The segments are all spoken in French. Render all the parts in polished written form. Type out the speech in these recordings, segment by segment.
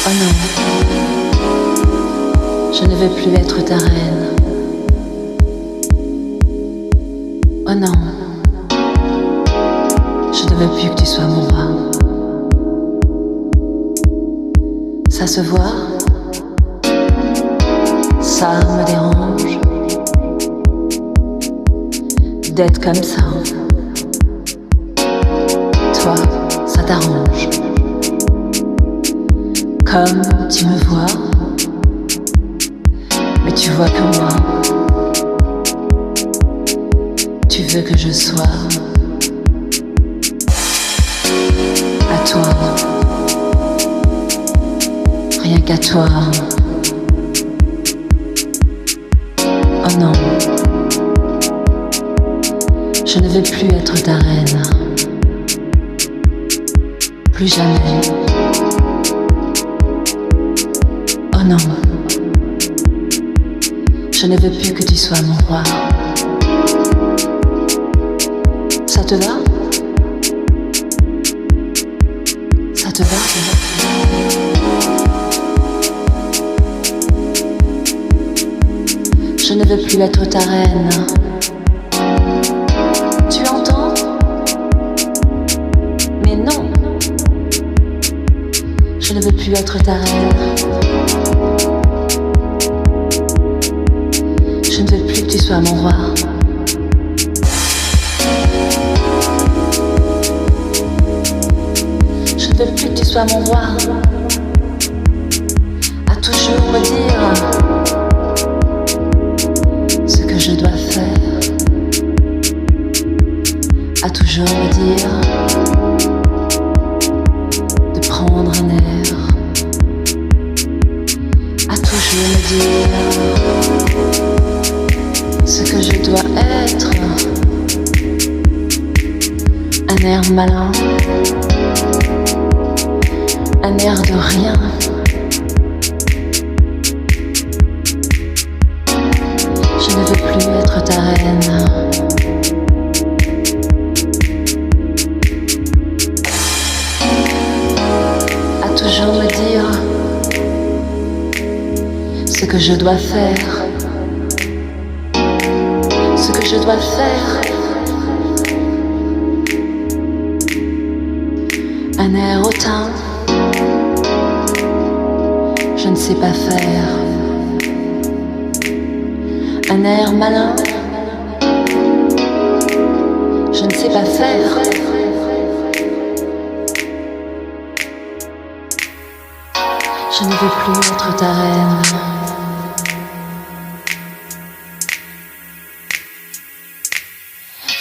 Oh non, je ne veux plus être ta reine. Oh non, je ne veux plus que tu sois mon roi. Ça se voit, ça me dérange d'être comme ça. Toi, ça t'arrange. Comme tu me vois, mais tu vois que moi, tu veux que je sois à toi, rien qu'à toi. Oh non, je ne veux plus être ta reine, plus jamais. Oh non, je ne veux plus que tu sois mon roi. Ça te va? Ça te va? Je ne veux plus être ta reine. Tu entends? Mais non, je ne veux plus être ta reine. Je ne veux plus que tu sois mon roi. Je ne veux plus que tu sois mon roi. À toujours me dire ce que je dois faire. À toujours me dire de prendre un air. À toujours me dire ce que je dois être. Un air malin, un air de rien. Je ne veux plus être ta reine. À toujours me dire ce que je dois faire. Ce que je dois faire. Un air hautain, je ne sais pas faire. Un air malin, je ne sais pas faire. Je ne veux plus être ta reine.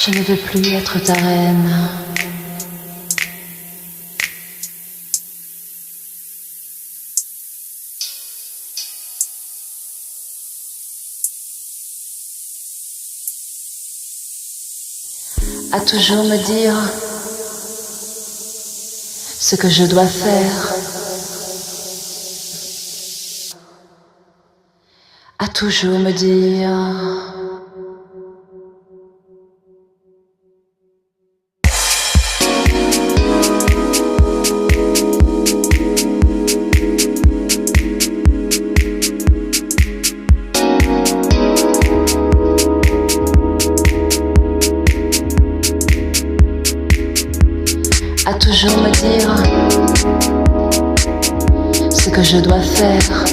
Je ne veux plus être ta reine. À toujours me dire ce que je dois faire. À toujours me dire à toujours me dire ce que je dois faire.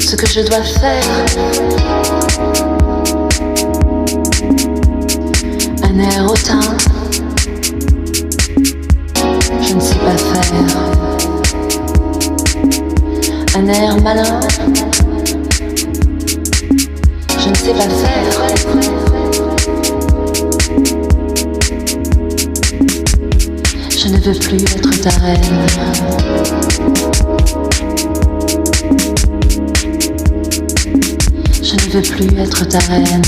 Ce que je dois faire. Un air hautain, je ne sais pas faire. Un air malin, je ne sais pas faire. Je ne veux plus être ta reine. Je ne veux plus être ta reine.